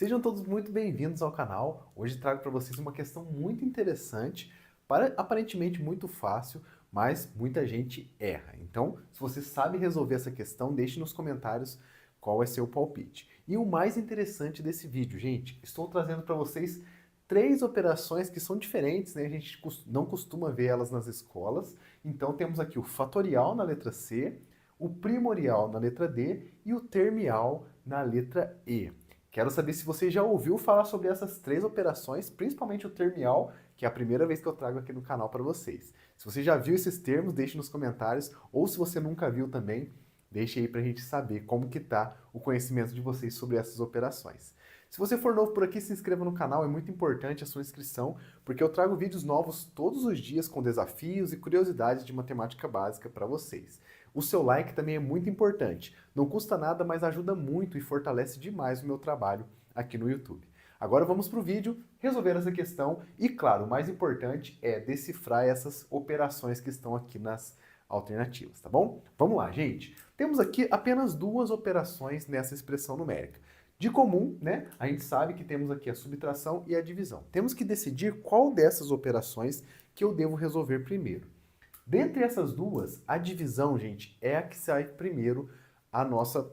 Sejam todos muito bem-vindos ao canal. Hoje trago para vocês uma questão muito interessante, aparentemente muito fácil, mas muita gente erra. Então, se você sabe resolver essa questão, deixe nos comentários qual vai ser o palpite. E o mais interessante desse vídeo, gente, estou trazendo para vocês três operações que são diferentes, né? A gente não costuma ver elas nas escolas. Então, temos aqui o fatorial na letra C, o primorial na letra D e o termial na letra E. Quero saber se você já ouviu falar sobre essas três operações, principalmente o termial, que é a primeira vez que eu trago aqui no canal para vocês. Se você já viu esses termos, deixe nos comentários, ou se você nunca viu também, deixe aí para a gente saber como que está o conhecimento de vocês sobre essas operações. Se você for novo por aqui, se inscreva no canal, é muito importante a sua inscrição, porque eu trago vídeos novos todos os dias com desafios e curiosidades de matemática básica para vocês. O seu like também é muito importante. Não custa nada, mas ajuda muito e fortalece demais o meu trabalho aqui no YouTube. Agora vamos para o vídeo, resolver essa questão e, claro, o mais importante é decifrar essas operações que estão aqui nas alternativas, tá bom? Vamos lá, gente. Temos aqui apenas duas operações nessa expressão numérica. De comum, né, a gente sabe que temos aqui a subtração e a divisão. Temos que decidir qual dessas operações que eu devo resolver primeiro. Dentre essas duas, a divisão, gente, é a que sai primeiro a nossa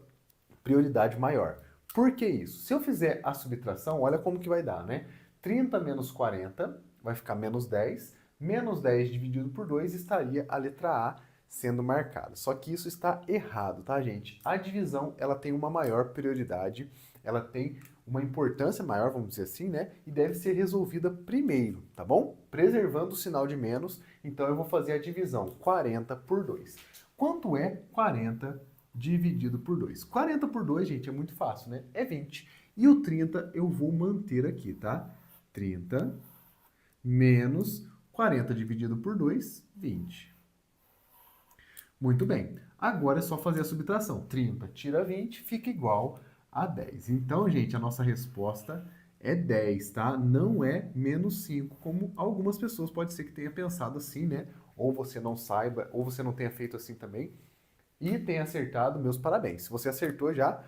prioridade maior. Por que isso? Se eu fizer a subtração, olha como que vai dar, né? 30 menos 40 vai ficar menos 10. Menos 10 dividido por 2 estaria a letra A sendo marcada. Só que isso está errado, tá, gente? A divisão, ela tem uma maior prioridade, ela tem uma importância maior, vamos dizer assim, né? E deve ser resolvida primeiro, tá bom? Preservando o sinal de menos, então eu vou fazer a divisão 40 por 2. Quanto é 40 dividido por 2? 40 por 2, gente, é muito fácil, né? É 20. E o 30 eu vou manter aqui, tá? 30 menos 40 dividido por 2, 20. Muito bem. Agora é só fazer a subtração. 30 tira 20, fica igual a 10. Então, gente, a nossa resposta é 10, tá? Não é menos 5, como algumas pessoas pode ser que tenha pensado assim, né? Ou você não saiba, ou você não tenha feito assim também. E tenha acertado, meus parabéns. Se você acertou já,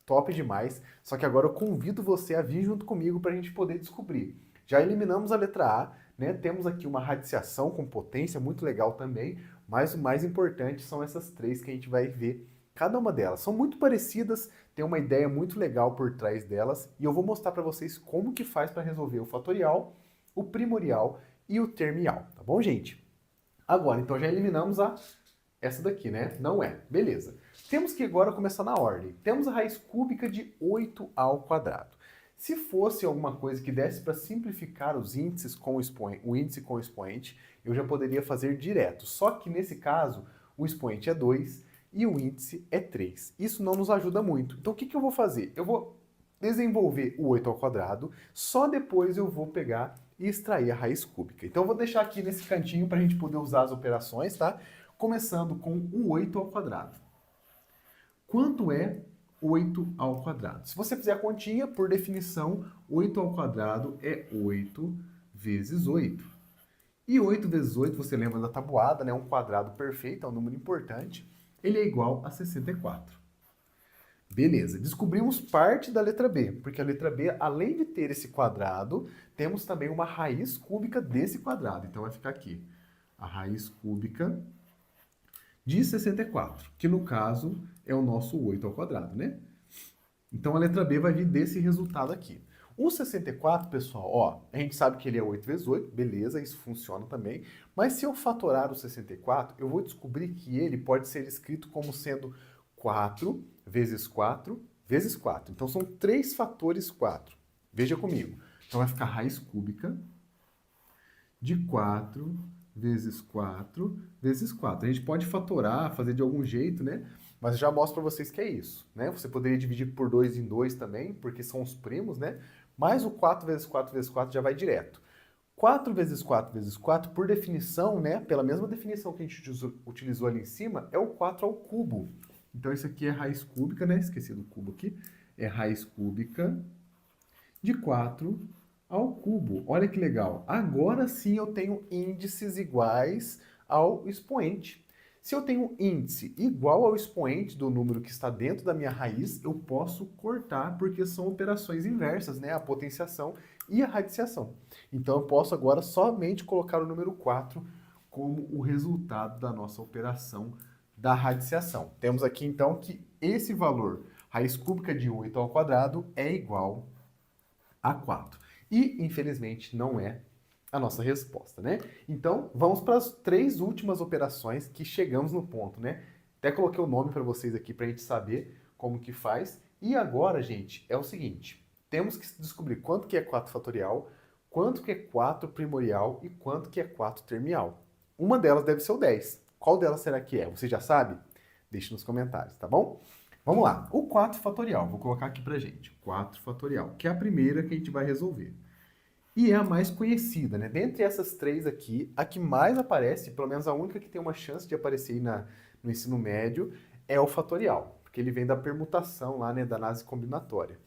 top demais. Só que agora eu convido você a vir junto comigo para a gente poder descobrir. Já eliminamos a letra A, né? Temos aqui uma radiciação com potência, muito legal também. Mas o mais importante são essas três que a gente vai ver cada uma delas. São muito parecidas, tem uma ideia muito legal por trás delas. E eu vou mostrar para vocês como que faz para resolver o fatorial, o primorial e o termial. Tá bom, gente? Agora, então já eliminamos essa daqui, né? Não é. Beleza. Temos que agora começar na ordem. Temos a raiz cúbica de 8 ao quadrado. Se fosse alguma coisa que desse para simplificar os índices com o índice com o expoente, eu já poderia fazer direto. Só que nesse caso, o expoente é 2 e o índice é 3. Isso não nos ajuda muito. Então o que eu vou fazer? Eu vou desenvolver o 8 ao quadrado, só depois eu vou pegar e extrair a raiz cúbica. Então eu vou deixar aqui nesse cantinho para a gente poder usar as operações, tá? Começando com o 8 ao quadrado. Quanto é 8 ao quadrado? Se você fizer a continha, por definição, 8 ao quadrado é 8 vezes 8. E 8 vezes 8, você lembra da tabuada, né? Um quadrado perfeito, é um número importante. Ele é igual a 64. Beleza, descobrimos parte da letra B, porque a letra B, além de ter esse quadrado, temos também uma raiz cúbica desse quadrado. Então vai ficar aqui, a raiz cúbica de 64, que no caso é o nosso 8 ao quadrado, né? Então a letra B vai vir desse resultado aqui. O 64, pessoal, ó, a gente sabe que ele é 8 vezes 8, beleza, isso funciona também. Mas se eu fatorar o 64, eu vou descobrir que ele pode ser escrito como sendo 4 vezes 4 vezes 4. Então são 3 fatores 4. Veja comigo. Então vai ficar raiz cúbica de 4 vezes 4 vezes 4. A gente pode fatorar, fazer de algum jeito, né? Mas eu já mostro para vocês que é isso, né? Você poderia dividir por 2 em 2 também, porque são os primos, né? Mas o 4 vezes 4 vezes 4 já vai direto. 4 vezes 4 vezes 4, por definição, né? Pela mesma definição que a gente utilizou ali em cima, é o 4 ao cubo. Então isso aqui é raiz cúbica, né? Esqueci do cubo aqui. É raiz cúbica de 4 ao cubo. Olha que legal. Agora sim eu tenho índices iguais ao expoente. Se eu tenho índice igual ao expoente do número que está dentro da minha raiz, eu posso cortar porque são operações inversas, né? A potenciação e a radiciação. Então eu posso agora somente colocar o número 4 como o resultado da nossa operação da radiciação. Temos aqui então que esse valor, raiz cúbica de 8 ao quadrado, é igual a 4. E, infelizmente, não é a nossa resposta, né? Então, vamos para as 3 últimas operações que chegamos no ponto, né? Até coloquei o nome para vocês aqui para a gente saber como que faz. E agora, gente, é o seguinte. Temos que descobrir quanto que é 4 fatorial, quanto que é 4 primorial e quanto que é 4 termial. Uma delas deve ser o 10. Qual delas será que é? Você já sabe? Deixe nos comentários, tá bom? Vamos lá. O 4 fatorial, vou colocar aqui pra gente. 4 fatorial, que é a primeira que a gente vai resolver. E é a mais conhecida, né? Dentre essas 3 aqui, a que mais aparece, pelo menos a única que tem uma chance de aparecer aí no ensino médio, é o fatorial, porque ele vem da permutação lá, né, da análise combinatória.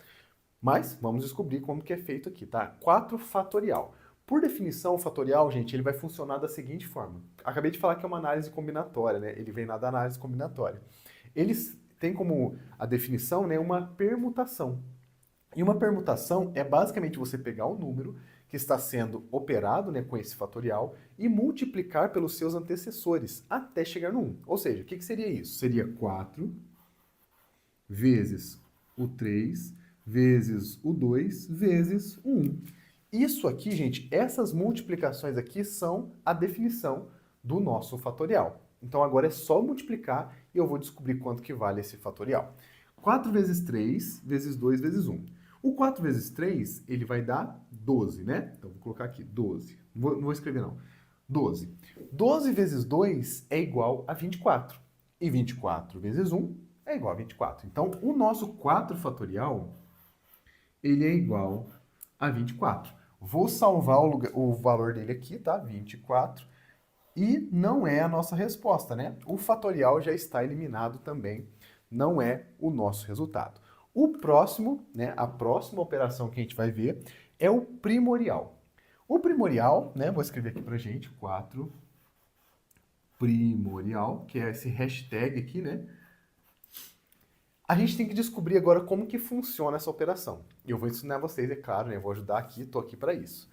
Mas vamos descobrir como que é feito aqui, tá? 4 fatorial. Por definição, o fatorial, gente, ele vai funcionar da seguinte forma. Acabei de falar que é uma análise combinatória, né? Ele vem lá da análise combinatória. Eles têm como a definição, né, uma permutação. E uma permutação é basicamente você pegar um número que está sendo operado, né, com esse fatorial e multiplicar pelos seus antecessores até chegar no 1. Ou seja, o que seria isso? Seria 4 vezes o 3 vezes o 2 vezes o 1. Isso aqui, gente, essas multiplicações aqui são a definição do nosso fatorial. Então agora é só multiplicar e eu vou descobrir quanto que vale esse fatorial. 4 vezes 3 vezes 2 vezes 1. O 4 vezes 3, ele vai dar 12, né? Então vou colocar aqui 12. Não vou escrever não. 12. 12 vezes 2 é igual a 24. E 24 vezes 1 é igual a 24. Então o nosso 4 fatorial, ele é igual a 24. Vou salvar o valor dele aqui, tá? 24. E não é a nossa resposta, né? O fatorial já está eliminado também. Não é o nosso resultado. O próximo, né? A próxima operação que a gente vai ver é o primorial. O primorial, né? Vou escrever aqui pra gente, 4 primorial, que é esse hashtag aqui, né? A gente tem que descobrir agora como que funciona essa operação. E eu vou ensinar vocês, é claro, né? Eu vou ajudar aqui, estou aqui para isso.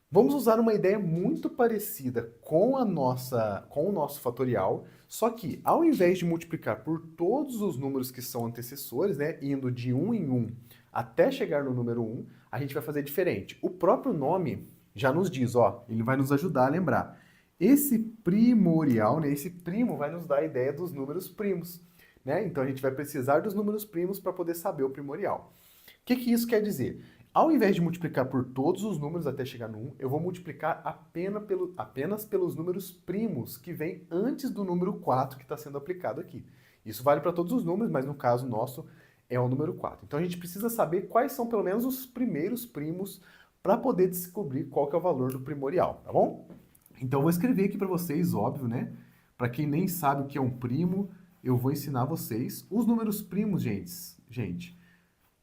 Vamos usar uma ideia muito parecida com o nosso fatorial, só que ao invés de multiplicar por todos os números que são antecessores, né, indo de 1 em 1 até chegar no número 1, a gente vai fazer diferente. O próprio nome já nos diz, ó, ele vai nos ajudar a lembrar. Esse primorial, né, esse primo vai nos dar a ideia dos números primos, né? Então a gente vai precisar dos números primos para poder saber o primorial. O que que isso quer dizer? Ao invés de multiplicar por todos os números até chegar no 1, eu vou multiplicar apenas pelos números primos que vêm antes do número 4 que está sendo aplicado aqui. Isso vale para todos os números, mas no caso nosso é o número 4. Então a gente precisa saber quais são pelo menos os primeiros primos para poder descobrir qual que é o valor do primorial, tá bom? Então eu vou escrever aqui para vocês, óbvio, né? Para quem nem sabe o que é um primo, eu vou ensinar vocês. Os números primos, gente,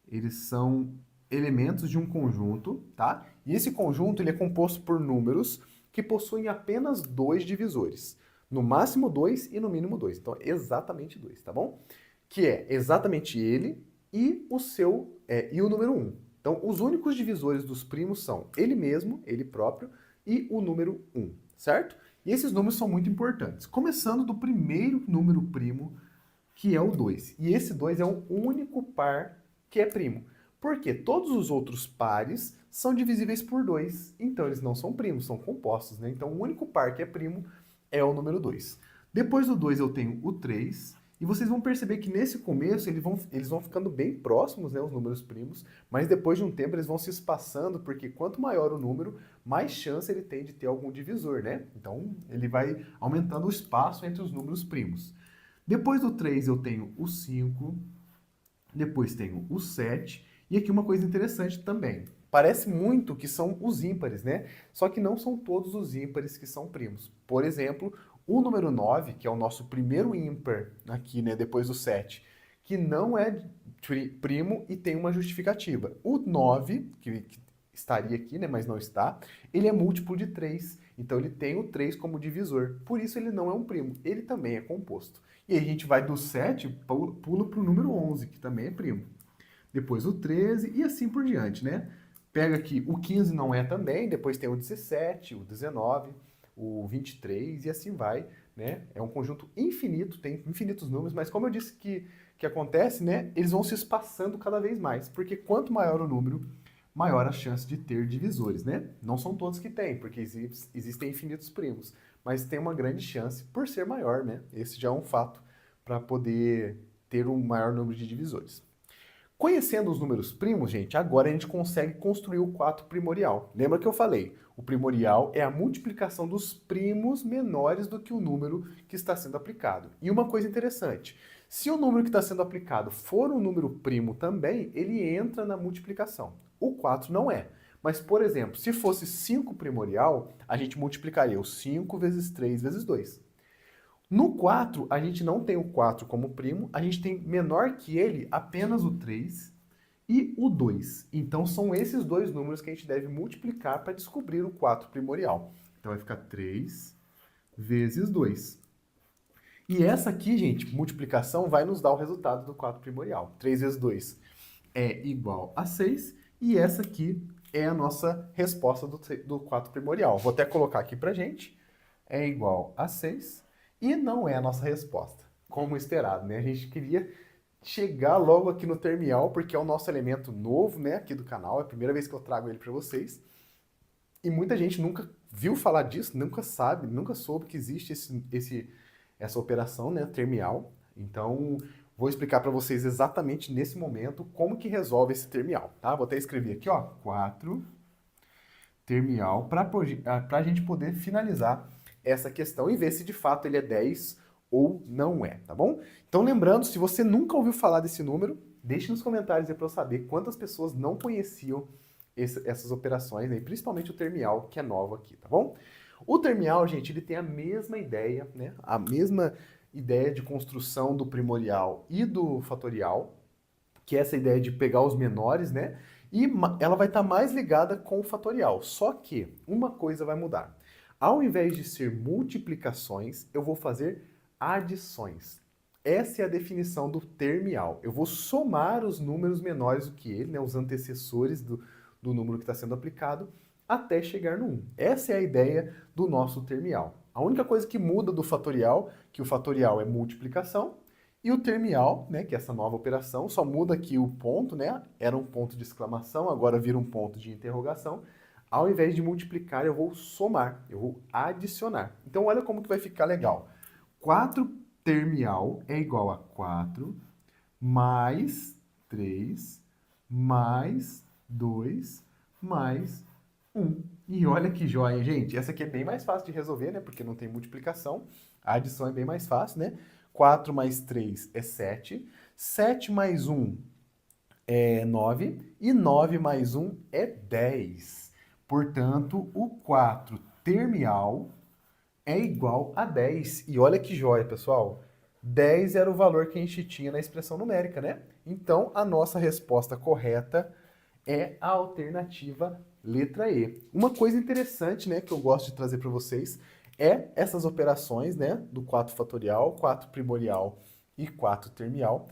eles são elementos de um conjunto, tá? E esse conjunto ele é composto por números que possuem apenas 2 divisores. No máximo 2 e no mínimo 2. Então, exatamente 2, tá bom? Que é exatamente ele e o número 1. Então, os únicos divisores dos primos são ele mesmo, ele próprio, e o número 1, certo? E esses números são muito importantes. Começando do primeiro número primo, que é o 2. E esse 2 é o único par que é primo. Porque todos os outros pares são divisíveis por 2. Então eles não são primos, são compostos, né? Então o único par que é primo é o número 2. Depois do 2 eu tenho o 3. E vocês vão perceber que nesse começo eles vão ficando bem próximos, né, os números primos. Mas depois de um tempo eles vão se espaçando, porque quanto maior o número, mais chance ele tem de ter algum divisor, né? Então ele vai aumentando o espaço entre os números primos. Depois do 3 eu tenho o 5. Depois tenho o 7. E aqui uma coisa interessante também. Parece muito que são os ímpares, né? Só que não são todos os ímpares que são primos. Por exemplo, o número 9, que é o nosso primeiro ímpar aqui, né, depois do 7, que não é primo e tem uma justificativa. O 9, que estaria aqui, né, mas não está, ele é múltiplo de 3. Então ele tem o 3 como divisor. Por isso ele não é um primo, ele também é composto. E aí a gente vai do 7, pula para o número 11, que também é primo. Depois o 13 e assim por diante, né? Pega aqui, o 15 não é também, depois tem o 17, o 19, o 23 e assim vai, né? É um conjunto infinito, tem infinitos números, mas como eu disse que acontece, né? Eles vão se espaçando cada vez mais, porque quanto maior o número, maior a chance de ter divisores, né? Não são todos que têm, porque existem infinitos primos, mas tem uma grande chance por ser maior, né? Esse já é um fato para poder ter um maior número de divisores. Conhecendo os números primos, gente, agora a gente consegue construir o 4 primorial. Lembra que eu falei? O primorial é a multiplicação dos primos menores do que o número que está sendo aplicado. E uma coisa interessante, se o número que está sendo aplicado for um número primo também, ele entra na multiplicação. O 4 não é. Mas, por exemplo, se fosse 5 primorial, a gente multiplicaria o 5 vezes 3 vezes 2. No 4, a gente não tem o 4 como primo, a gente tem menor que ele apenas o 3 e o 2. Então, são esses dois números que a gente deve multiplicar para descobrir o 4 primorial. Então, vai ficar 3 vezes 2. E essa aqui, gente, multiplicação, vai nos dar o resultado do 4 primorial. 3 vezes 2 é igual a 6, e essa aqui é a nossa resposta do 4 primorial. Vou até colocar aqui pra gente. É igual a 6. E não é a nossa resposta, como esperado, né? A gente queria chegar logo aqui no termial, porque é o nosso elemento novo, né, aqui do canal. É a primeira vez que eu trago ele para vocês. E muita gente nunca viu falar disso, nunca sabe, nunca soube que existe essa operação, né, termial. Então, vou explicar para vocês exatamente nesse momento como que resolve esse termial, tá? Vou até escrever aqui, ó, 4 termial, para a gente poder finalizar essa questão e ver se de fato ele é 10 ou não é, tá bom? Então lembrando, se você nunca ouviu falar desse número, deixe nos comentários aí para eu saber quantas pessoas não conheciam essas operações, né? E principalmente o termial, que é novo aqui, tá bom? O termial, gente, ele tem a mesma ideia, né? A mesma ideia de construção do primorial e do fatorial, que é essa ideia de pegar os menores, né? E ela vai estar mais ligada com o fatorial. Só que uma coisa vai mudar. Ao invés de ser multiplicações, eu vou fazer adições. Essa é a definição do termial. Eu vou somar os números menores do que ele, né, os antecessores do número que está sendo aplicado, até chegar no 1. Essa é a ideia do nosso termial. A única coisa que muda do fatorial, que o fatorial é multiplicação, e o termial, né, que é essa nova operação, só muda aqui o ponto, né, era um ponto de exclamação, agora vira um ponto de interrogação. Ao invés de multiplicar, eu vou somar, eu vou adicionar. Então, olha como que vai ficar legal. 4 termial é igual a 4 mais 3 mais 2 mais 1. E olha que joia, gente. Essa aqui é bem mais fácil de resolver, né? Porque não tem multiplicação. A adição é bem mais fácil, né? 4 mais 3 é 7. 7 mais 1 é 9. E 9 mais 1 é 10. Portanto, o 4 termial é igual a 10. E olha que joia, pessoal. 10 era o valor que a gente tinha na expressão numérica, né? Então, a nossa resposta correta é a alternativa letra E. Uma coisa interessante, né, que eu gosto de trazer para vocês é essas operações, né, do 4 fatorial, 4 primorial e 4 termial.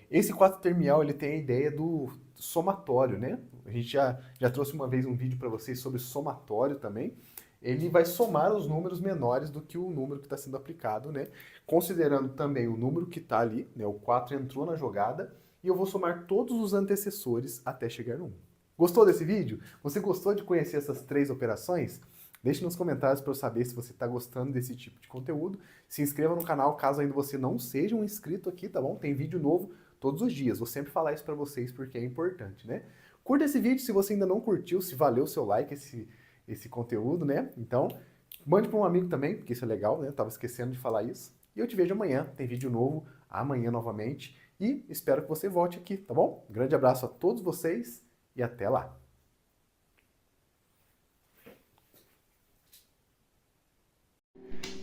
Esse 4 termial, ele tem a ideia do somatório, né? A gente já trouxe uma vez um vídeo para vocês sobre somatório também. Ele vai somar os números menores do que o número que está sendo aplicado, né? Considerando também o número que está ali, né? O 4 entrou na jogada, e eu vou somar todos os antecessores até chegar no 1. Gostou desse vídeo? Você gostou de conhecer essas 3 operações? Deixe nos comentários para eu saber se você está gostando desse tipo de conteúdo. Se inscreva no canal caso ainda você não seja um inscrito aqui, tá bom? Tem vídeo novo todos os dias. Vou sempre falar isso para vocês porque é importante, né? Curta esse vídeo se você ainda não curtiu, se valeu o seu like, esse conteúdo, né? Então, mande para um amigo também, porque isso é legal, né? Eu tava esquecendo de falar isso. E eu te vejo amanhã, tem vídeo novo amanhã novamente. E espero que você volte aqui, tá bom? Um grande abraço a todos vocês e até lá!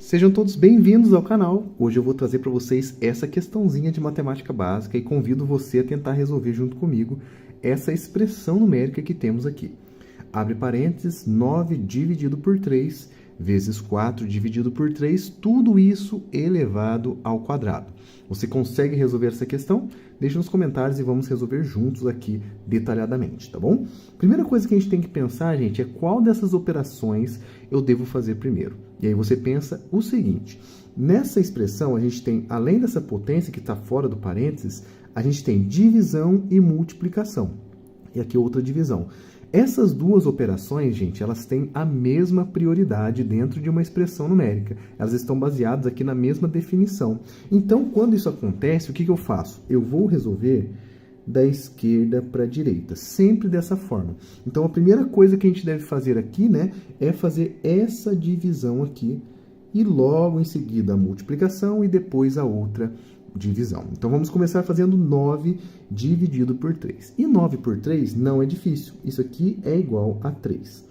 Sejam todos bem-vindos ao canal. Hoje eu vou trazer para vocês essa questãozinha de matemática básica e convido você a tentar resolver junto comigo essa expressão numérica que temos aqui. Abre parênteses, 9 dividido por 3 vezes 4 dividido por 3, tudo isso elevado ao quadrado. Você consegue resolver essa questão? Deixe nos comentários e vamos resolver juntos aqui detalhadamente, tá bom? Primeira coisa que a gente tem que pensar, gente, é qual dessas operações eu devo fazer primeiro. E aí você pensa o seguinte, nessa expressão a gente tem, além dessa potência que está fora do parênteses, a gente tem divisão e multiplicação. E aqui outra divisão. Essas duas operações, gente, elas têm a mesma prioridade dentro de uma expressão numérica. Elas estão baseadas aqui na mesma definição. Então, quando isso acontece, o que eu faço? Eu vou resolver da esquerda para a direita, sempre dessa forma. Então, a primeira coisa que a gente deve fazer aqui, né, é fazer essa divisão aqui e logo em seguida a multiplicação e depois a outra divisão. Então, vamos começar fazendo 9 dividido por 3. E 9 por 3 não é difícil. Isso aqui é igual a 3.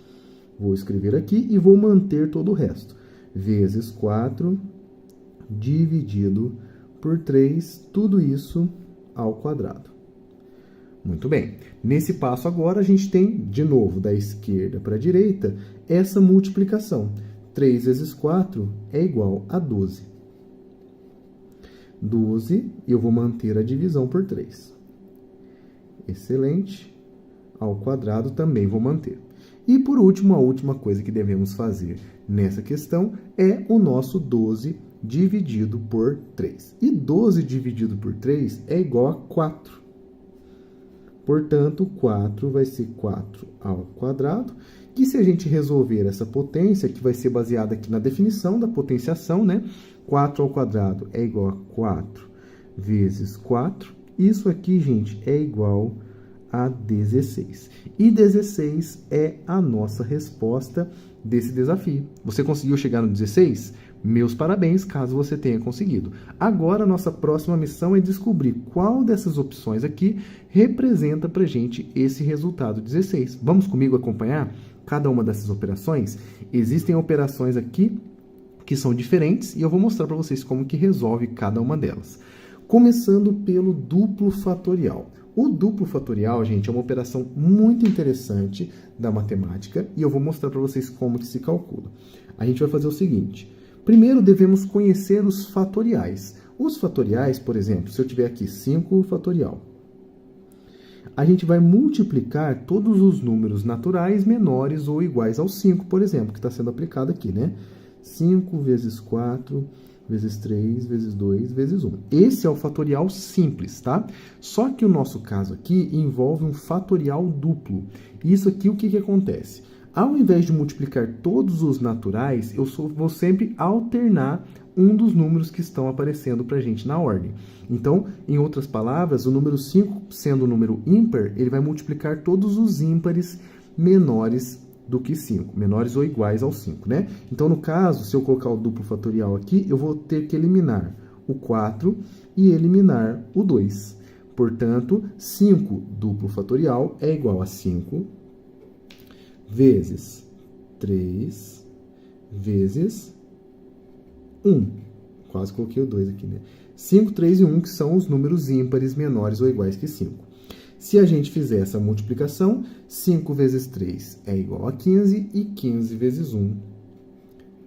Vou escrever aqui e vou manter todo o resto. Vezes 4 dividido por 3, tudo isso ao quadrado. Muito bem. Nesse passo agora, a gente tem, de novo, da esquerda para a direita, essa multiplicação. 3 vezes 4 é igual a 12. 12, e eu vou manter a divisão por 3. Excelente. Ao quadrado também vou manter. E, por último, a última coisa que devemos fazer nessa questão é o nosso 12 dividido por 3. E 12 dividido por 3 é igual a 4. Portanto, 4 vai ser 4 ao quadrado. E se a gente resolver essa potência, que vai ser baseada aqui na definição da potenciação, né? 4 ao quadrado é igual a 4 vezes 4. Isso aqui, gente, é igual a 16. E 16 é a nossa resposta desse desafio. Você conseguiu chegar no 16? Meus parabéns, caso você tenha conseguido. Agora, a nossa próxima missão é descobrir qual dessas opções aqui representa para a gente esse resultado 16. Vamos comigo acompanhar cada uma dessas operações? Existem operações aqui que são diferentes e eu vou mostrar para vocês como que resolve cada uma delas. Começando pelo duplo fatorial. O duplo fatorial, gente, é uma operação muito interessante da matemática e eu vou mostrar para vocês como que se calcula. A gente vai fazer o seguinte. Primeiro, devemos conhecer os fatoriais. Os fatoriais, por exemplo, se eu tiver aqui 5 fatorial, a gente vai multiplicar todos os números naturais menores ou iguais ao 5, por exemplo, que está sendo aplicado aqui, né? 5 vezes 4 vezes 3 vezes 2 vezes 1. Esse é o fatorial simples, tá? Só que o nosso caso aqui envolve um fatorial duplo. Isso aqui, o que acontece? Ao invés de multiplicar todos os naturais, eu vou sempre alternar um dos números que estão aparecendo para a gente na ordem. Então, em outras palavras, o número 5, sendo um número ímpar, ele vai multiplicar todos os ímpares menores do que 5, menores ou iguais ao 5, né? Então, no caso, se eu colocar o duplo fatorial aqui, eu vou ter que eliminar o 4 e eliminar o 2. Portanto, 5 duplo fatorial é igual a 5 vezes 3 vezes 1. Quase coloquei o 2 aqui, né? 5, 3 e 1, que são os números ímpares menores ou iguais que 5. Se a gente fizer essa multiplicação, 5 vezes 3 é igual a 15 e 15 vezes 1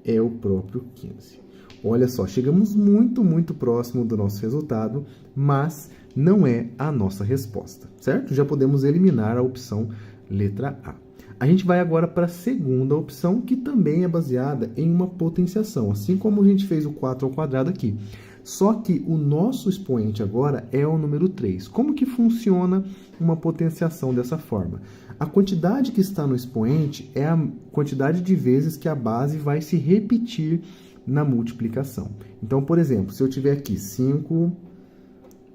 é o próprio 15. Olha só, chegamos muito, muito próximo do nosso resultado, mas não é a nossa resposta, certo? Já podemos eliminar a opção letra A. A gente vai agora para a segunda opção, que também é baseada em uma potenciação, assim como a gente fez o 4 ao quadrado aqui. Só que o nosso expoente agora é o número 3. Como que funciona uma potenciação dessa forma? A quantidade que está no expoente é a quantidade de vezes que a base vai se repetir na multiplicação. Então, por exemplo, se eu tiver aqui 5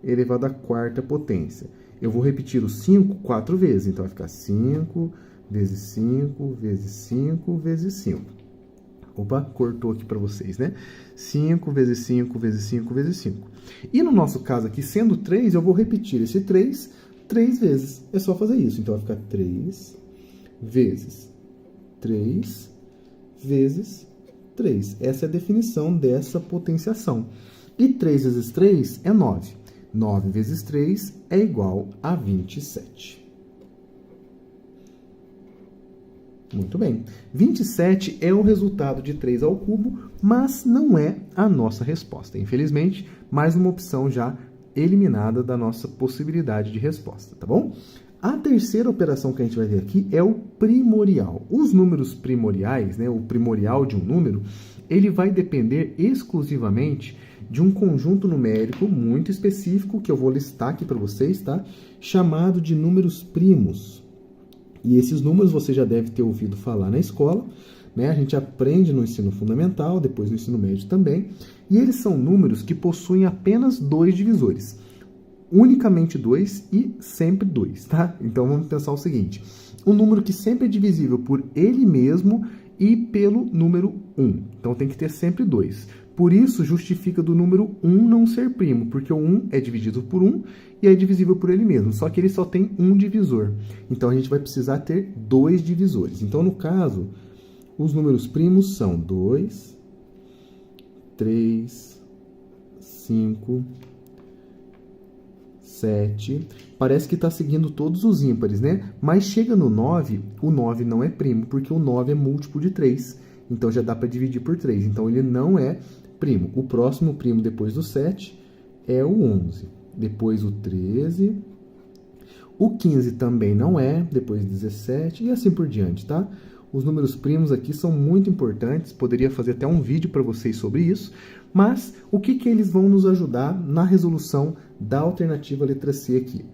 elevado à quarta potência, eu vou repetir o 5 4 vezes. Então, vai ficar 5 vezes 5 vezes 5 vezes 5. Opa, cortou aqui para vocês, né? 5 vezes 5 vezes 5 vezes 5. E no nosso caso aqui, sendo 3, eu vou repetir esse 3 vezes. É só fazer isso. Então, vai ficar 3 vezes 3 vezes 3. Essa é a definição dessa potenciação. E 3 vezes 3 é 9. 9 vezes 3 é igual a 27. Muito bem. 27 é o resultado de 3 ao cubo, mas não é a nossa resposta. Infelizmente, mais uma opção já eliminada da nossa possibilidade de resposta, tá bom? A terceira operação que a gente vai ver aqui é o primorial. Os números primoriais, né, o primorial de um número, ele vai depender exclusivamente de um conjunto numérico muito específico, que eu vou listar aqui para vocês, tá? Chamado de números primos. E esses números você já deve ter ouvido falar na escola, né? A gente aprende no ensino fundamental, depois no ensino médio também. E eles são números que possuem apenas 2 divisores. Unicamente 2 e sempre 2, tá? Então vamos pensar o seguinte. Um número que sempre é divisível por ele mesmo e pelo número 1. Então tem que ter sempre 2. Por isso, justifica do número 1 não ser primo, porque o 1 é dividido por 1 e é divisível por ele mesmo, só que ele só tem um divisor. Então, a gente vai precisar ter 2 divisores. Então, no caso, os números primos são 2, 3, 5, 7. Parece que está seguindo todos os ímpares, né? Mas chega no 9, o 9 não é primo, porque o 9 é múltiplo de 3. Então, já dá para dividir por 3. Então, ele não é primo. O próximo primo depois do 7 é o 11. Depois o 13. O 15 também não é. Depois 17 e assim por diante, tá? Os números primos aqui são muito importantes. Poderia fazer até um vídeo para vocês sobre isso. Mas o que eles vão nos ajudar na resolução da alternativa letra C aqui?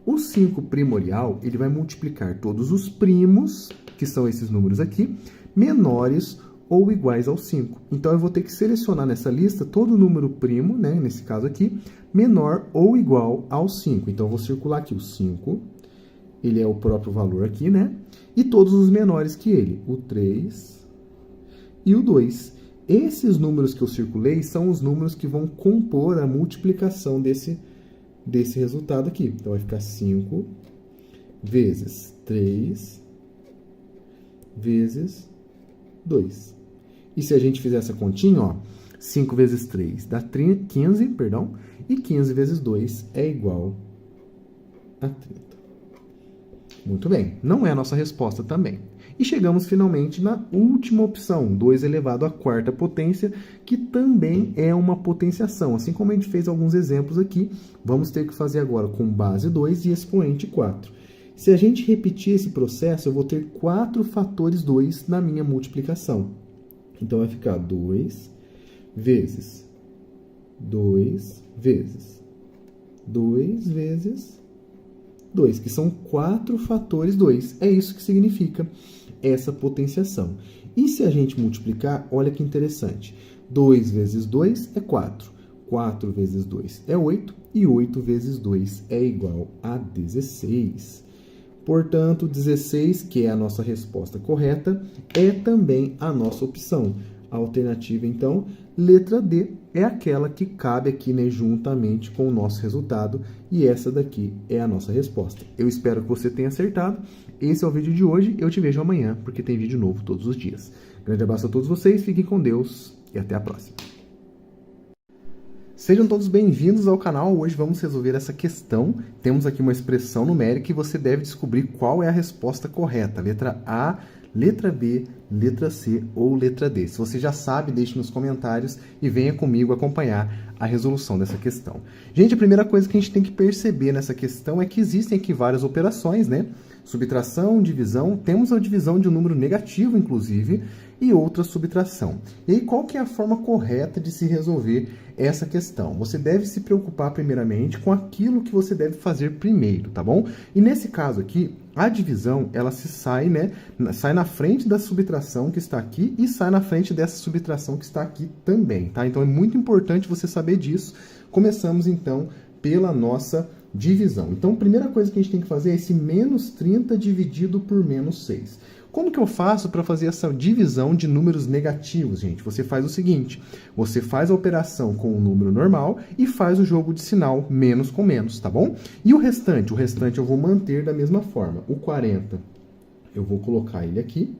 O 5 primorial, ele vai multiplicar todos os primos, que são esses números aqui, menores ou iguais ao 5. Então, eu vou ter que selecionar nessa lista todo número primo, né, nesse caso aqui, menor ou igual ao 5. Então, eu vou circular aqui o 5, ele é o próprio valor aqui, né? E todos os menores que ele, o 3 e o 2. Esses números que eu circulei são os números que vão compor a multiplicação desse resultado aqui. Então, vai ficar 5 vezes 3 vezes 2. E se a gente fizer essa continha, ó, 5 vezes 3 dá 15, perdão, e 15 vezes 2 é igual a 30. Muito bem, não é a nossa resposta também. E chegamos finalmente na última opção, 2 elevado à quarta potência, que também é uma potenciação. Assim como a gente fez alguns exemplos aqui, vamos ter que fazer agora com base 2 e expoente 4. Se a gente repetir esse processo, eu vou ter 4 fatores 2 na minha multiplicação. Então, vai ficar 2 vezes 2 vezes 2 vezes 2, que são 4 fatores 2. É isso que significa essa potenciação. E se a gente multiplicar, olha que interessante. 2 vezes 2 é 4. 4 vezes 2 é 8. E 8 vezes 2 é igual a 16. Portanto, 16, que é a nossa resposta correta, é também a nossa opção. A alternativa, então, letra D, é aquela que cabe aqui, né, juntamente com o nosso resultado. E essa daqui é a nossa resposta. Eu espero que você tenha acertado. Esse é o vídeo de hoje. Eu te vejo amanhã, porque tem vídeo novo todos os dias. Grande abraço a todos vocês, fiquem com Deus e até a próxima. Sejam todos bem-vindos ao canal. Hoje vamos resolver essa questão. Temos aqui uma expressão numérica e você deve descobrir qual é a resposta correta. Letra A, letra B, letra C ou letra D. Se você já sabe, deixe nos comentários e venha comigo acompanhar a resolução dessa questão. Gente, a primeira coisa que a gente tem que perceber nessa questão é que existem aqui várias operações, né? Subtração, divisão, temos a divisão de um número negativo, inclusive, e outra subtração. E aí, qual que é a forma correta de se resolver essa questão? Você deve se preocupar primeiramente com aquilo que você deve fazer primeiro, tá bom? E nesse caso aqui, a divisão, ela sai, né? Sai na frente da subtração que está aqui e sai na frente dessa subtração que está aqui também, tá? Então, é muito importante você saber disso. Começamos, então, pela nossa divisão. Então, a primeira coisa que a gente tem que fazer é esse menos 30 dividido por menos 6. Como que eu faço para fazer essa divisão de números negativos, gente? Você faz o seguinte, você faz a operação com o número normal e faz o jogo de sinal menos com menos, tá bom? E o restante? O restante eu vou manter da mesma forma. O 40, eu vou colocar ele aqui.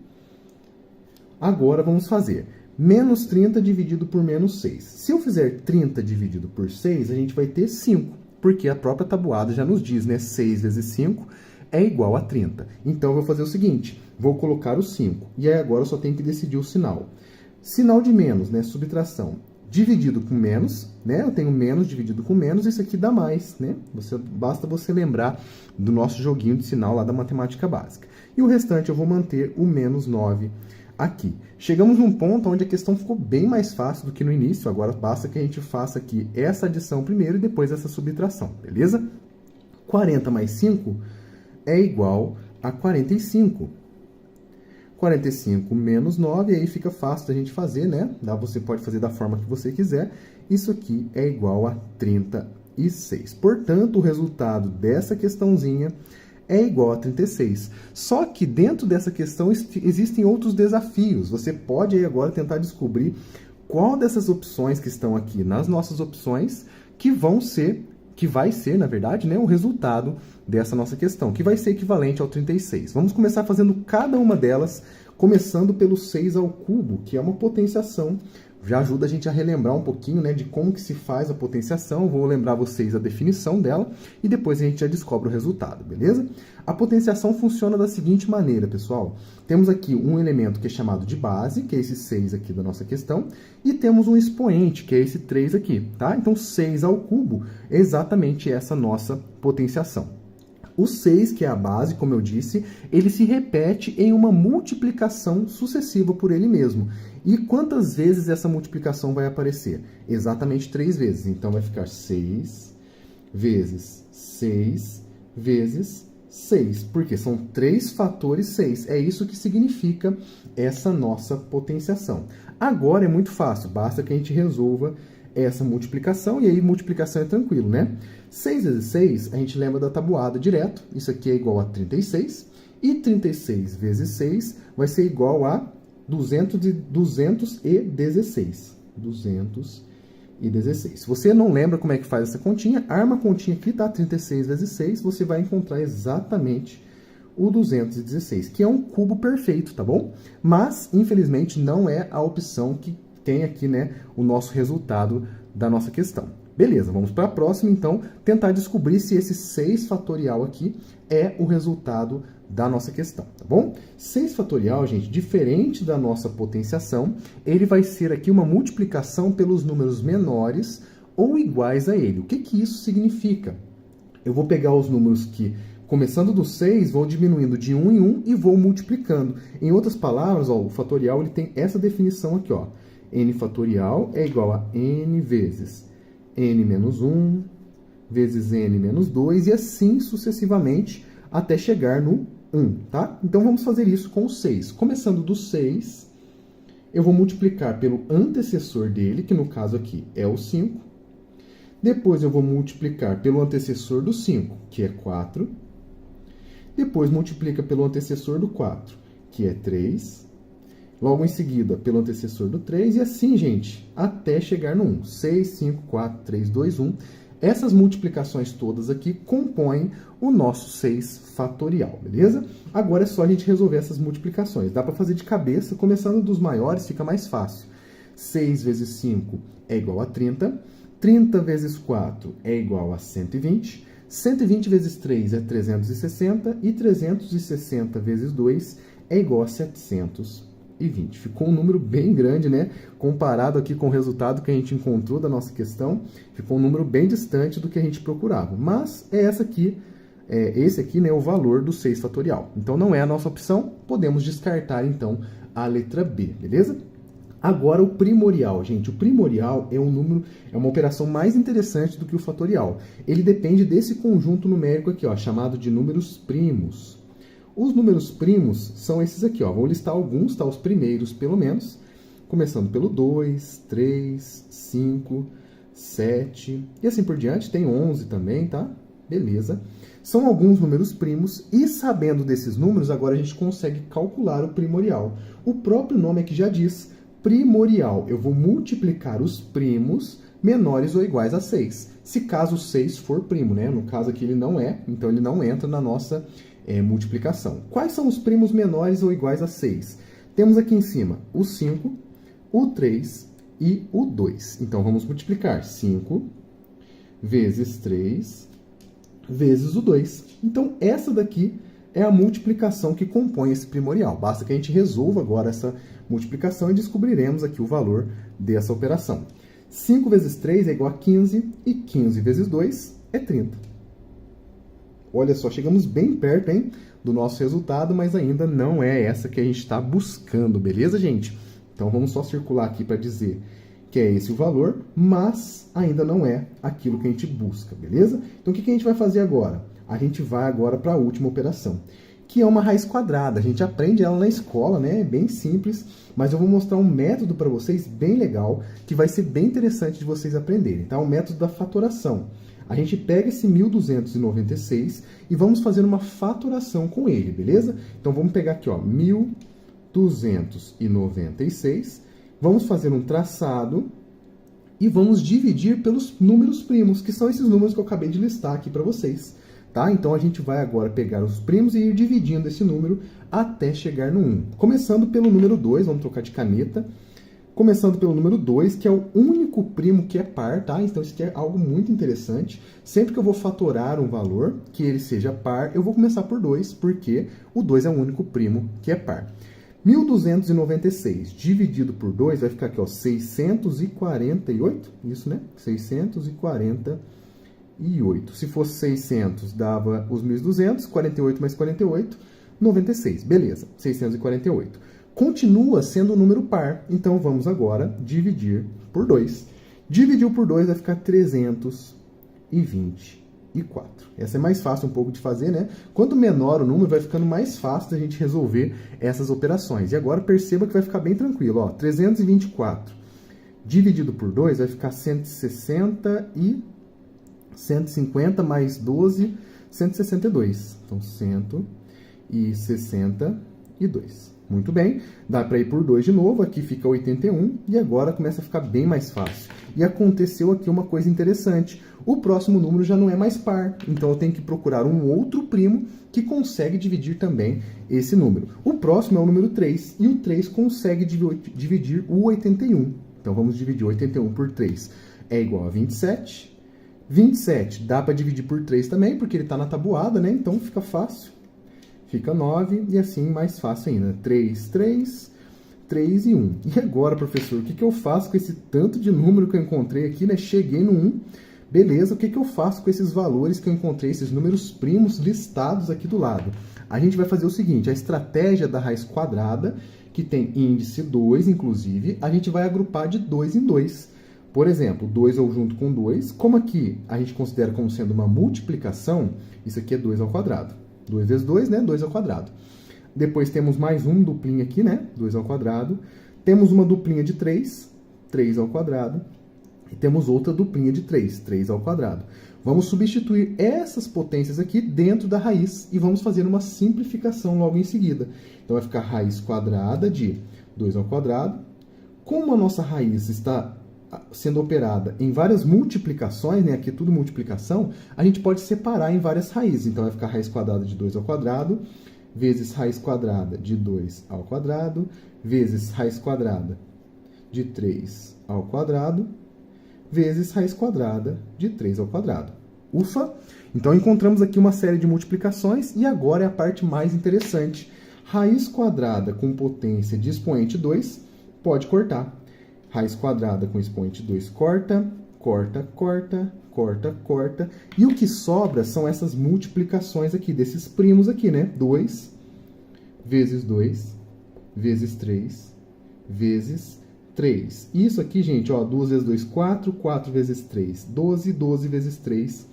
Agora vamos fazer menos 30 dividido por menos 6. Se eu fizer 30 dividido por 6, a gente vai ter 5. Porque a própria tabuada já nos diz, né? 6 vezes 5 é igual a 30. Então, eu vou fazer o seguinte, vou colocar o 5. E aí, agora, eu só tenho que decidir o sinal. Sinal de menos, né? Subtração. Dividido com menos, né? Eu tenho menos dividido com menos, isso aqui dá mais, né? Basta você lembrar do nosso joguinho de sinal lá da matemática básica. E o restante eu vou manter o menos 9 aqui. Chegamos num ponto onde a questão ficou bem mais fácil do que no início, agora basta que a gente faça aqui essa adição primeiro e depois essa subtração, beleza? 40 mais 5 é igual a 45. 45 menos 9, aí fica fácil da gente fazer, né? Você pode fazer da forma que você quiser. Isso aqui é igual a 36. Portanto, o resultado dessa questãozinha é igual a 36. Só que dentro dessa questão existem outros desafios. Você pode aí agora tentar descobrir qual dessas opções que estão aqui nas nossas opções que vai ser, na verdade, né, o resultado dessa nossa questão, que vai ser equivalente ao 36. Vamos começar fazendo cada uma delas, começando pelo 6 ao cubo, que é uma potenciação. Já ajuda a gente a relembrar um pouquinho, né, de como que se faz a potenciação. Eu vou lembrar vocês a definição dela e depois a gente já descobre o resultado, beleza? A potenciação funciona da seguinte maneira, pessoal. Temos aqui um elemento que é chamado de base, que é esse 6 aqui da nossa questão, e temos um expoente, que é esse 3 aqui, tá? Então, 6 ao cubo é exatamente essa nossa potenciação. O 6, que é a base, como eu disse, ele se repete em uma multiplicação sucessiva por ele mesmo. E quantas vezes essa multiplicação vai aparecer? Exatamente 3 vezes. Então, vai ficar 6 vezes 6 vezes 6. Porque são 3 fatores 6. É isso que significa essa nossa potenciação. Agora é muito fácil, basta que a gente resolva essa multiplicação, e aí multiplicação é tranquilo, né? 6 vezes 6, a gente lembra da tabuada direto, isso aqui é igual a 36, e 36 vezes 6 vai ser igual a 216. 216. Se você não lembra como é que faz essa continha, arma a continha aqui, tá? 36 vezes 6, você vai encontrar exatamente o 216, que é um cubo perfeito, tá bom? Mas, infelizmente, não é a opção que tem aqui, né, o nosso resultado da nossa questão. Beleza, vamos para a próxima, então, tentar descobrir se esse 6 fatorial aqui é o resultado da nossa questão, tá bom? 6 fatorial, gente, diferente da nossa potenciação, ele vai ser aqui uma multiplicação pelos números menores ou iguais a ele. O que que isso significa? Eu vou pegar os números que, começando do 6, vou diminuindo de 1 em 1 e vou multiplicando. Em outras palavras, ó, o fatorial ele tem essa definição aqui, ó. N fatorial é igual a n vezes n menos 1, vezes n menos 2, e assim sucessivamente até chegar no 1, tá? Então, vamos fazer isso com o 6. Começando do 6, eu vou multiplicar pelo antecessor dele, que no caso aqui é o 5. Depois, eu vou multiplicar pelo antecessor do 5, que é 4. Depois, multiplica pelo antecessor do 4, que é 3. Logo em seguida, pelo antecessor do 3, e assim, gente, até chegar no 1. 6, 5, 4, 3, 2, 1. Essas multiplicações todas aqui compõem o nosso 6 fatorial, beleza? Agora é só a gente resolver essas multiplicações. Dá para fazer de cabeça, começando dos maiores, fica mais fácil. 6 vezes 5 é igual a 30. 30 vezes 4 é igual a 120. 120 vezes 3 é 360. E 360 vezes 2 é igual a 720. Ficou um número bem grande, né? Comparado aqui com o resultado que a gente encontrou da nossa questão, ficou um número bem distante do que a gente procurava. Mas esse aqui, né, é o valor do 6 fatorial. Então, não é a nossa opção, podemos descartar, então, a letra B, beleza? Agora, o primorial, gente. O primorial é um número, é uma operação mais interessante do que o fatorial. Ele depende desse conjunto numérico aqui, ó, chamado de números primos. Os números primos são esses aqui, ó. Vou listar alguns, tá? Os primeiros, pelo menos. Começando pelo 2, 3, 5, 7 e assim por diante. Tem 11 também, tá? Beleza. São alguns números primos e, sabendo desses números, agora a gente consegue calcular o primorial. O próprio nome aqui já diz primorial. Eu vou multiplicar os primos menores ou iguais a 6. Se caso 6 for primo, né? No caso aqui ele não é, então ele não entra na nossa multiplicação. Quais são os primos menores ou iguais a 6? Temos aqui em cima o 5, o 3 e o 2. Então, vamos multiplicar 5 vezes 3 vezes o 2. Então, essa daqui é a multiplicação que compõe esse primorial. Basta que a gente resolva agora essa multiplicação e descobriremos aqui o valor dessa operação. 5 vezes 3 é igual a 15, e 15 vezes 2 é 30. Olha só, chegamos bem perto, hein, do nosso resultado, mas ainda não é essa que a gente está buscando, beleza, gente? Então, vamos só circular aqui para dizer que é esse o valor, mas ainda não é aquilo que a gente busca, beleza? Então, o que a gente vai fazer agora? A gente vai agora para a última operação, que é uma raiz quadrada. A gente aprende ela na escola, né? É bem simples, mas eu vou mostrar um método para vocês bem legal, que vai ser bem interessante de vocês aprenderem, tá? O método da fatoração. A gente pega esse 1.296 e vamos fazer uma fatoração com ele, beleza? Então, vamos pegar aqui, ó, 1.296, vamos fazer um traçado e vamos dividir pelos números primos, que são esses números que eu acabei de listar aqui para vocês. Tá? Então, a gente vai agora pegar os primos e ir dividindo esse número até chegar no 1. Começando pelo número 2, vamos trocar de caneta. Começando pelo número 2, que é o único primo que é par, tá? Então, isso aqui é algo muito interessante. Sempre que eu vou fatorar um valor, que ele seja par, eu vou começar por 2, porque o 2 é o único primo que é par. 1.296 dividido por 2 vai ficar aqui, ó, 648, isso, né? 648. Se fosse 600, dava os 1.200, 48 mais 48, 96. Beleza, 648. Continua sendo um número par, então vamos agora dividir por 2. Dividiu por 2 vai ficar 324. Essa é mais fácil um pouco de fazer, né? Quanto menor o número, vai ficando mais fácil da gente resolver essas operações. E agora perceba que vai ficar bem tranquilo, ó. 324 dividido por 2 vai ficar 150 mais 12, 162. Então, 162. Muito bem. Dá para ir por 2 de novo. Aqui fica 81. E agora começa a ficar bem mais fácil. E aconteceu aqui uma coisa interessante. O próximo número já não é mais par. Então, eu tenho que procurar um outro primo que consegue dividir também esse número. O próximo é o número 3. E o 3 consegue dividir o 81. Então, vamos dividir 81 por 3. É igual a 27. 27 dá para dividir por 3 também, porque ele está na tabuada, né? Então fica fácil. Fica 9 e assim mais fácil ainda. 3, 3, 3 e 1. E agora, professor, o que eu faço com esse tanto de número que eu encontrei aqui, né? Cheguei no 1. Beleza, o que eu faço com esses valores que eu encontrei, esses números primos listados aqui do lado? A gente vai fazer o seguinte, a estratégia da raiz quadrada, que tem índice 2, inclusive, a gente vai agrupar de 2 em 2. Por exemplo, 2 eu junto com 2. Como aqui a gente considera como sendo uma multiplicação, isso aqui é 2 ao quadrado. 2 vezes 2, né? 2 ao quadrado. Depois temos mais um duplinho aqui, né? 2 ao quadrado. Temos uma duplinha de 3, 3 ao quadrado. E temos outra duplinha de 3, 3 ao quadrado. Vamos substituir essas potências aqui dentro da raiz e vamos fazer uma simplificação logo em seguida. Então, vai ficar raiz quadrada de 2 ao quadrado. Como a nossa raiz está sendo operada em várias multiplicações, né? Aqui é tudo multiplicação, a gente pode separar em várias raízes. Então, vai ficar raiz quadrada de 2 ao quadrado, vezes raiz quadrada de 2 ao quadrado, vezes raiz quadrada de 3 ao quadrado, vezes raiz quadrada de 3 ao quadrado. Ufa! Então, encontramos aqui uma série de multiplicações e agora é a parte mais interessante. Raiz quadrada com potência de expoente 2 pode cortar. Raiz quadrada com expoente 2 corta, corta, corta, corta, corta. E o que sobra são essas multiplicações aqui, desses primos aqui, né? 2 vezes 2 vezes 3 vezes 3. Isso aqui, gente, ó, 2 vezes 2, 4, 4 vezes 3, 12, 12 vezes 3,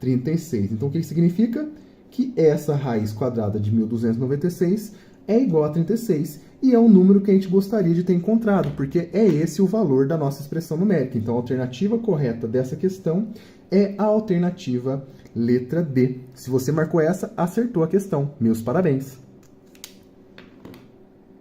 36. Então, o que significa? Que essa raiz quadrada de 1.296 é igual a 36 e é um número que a gente gostaria de ter encontrado, porque é esse o valor da nossa expressão numérica. Então, a alternativa correta dessa questão é a alternativa letra D. Se você marcou essa, acertou a questão. Meus parabéns!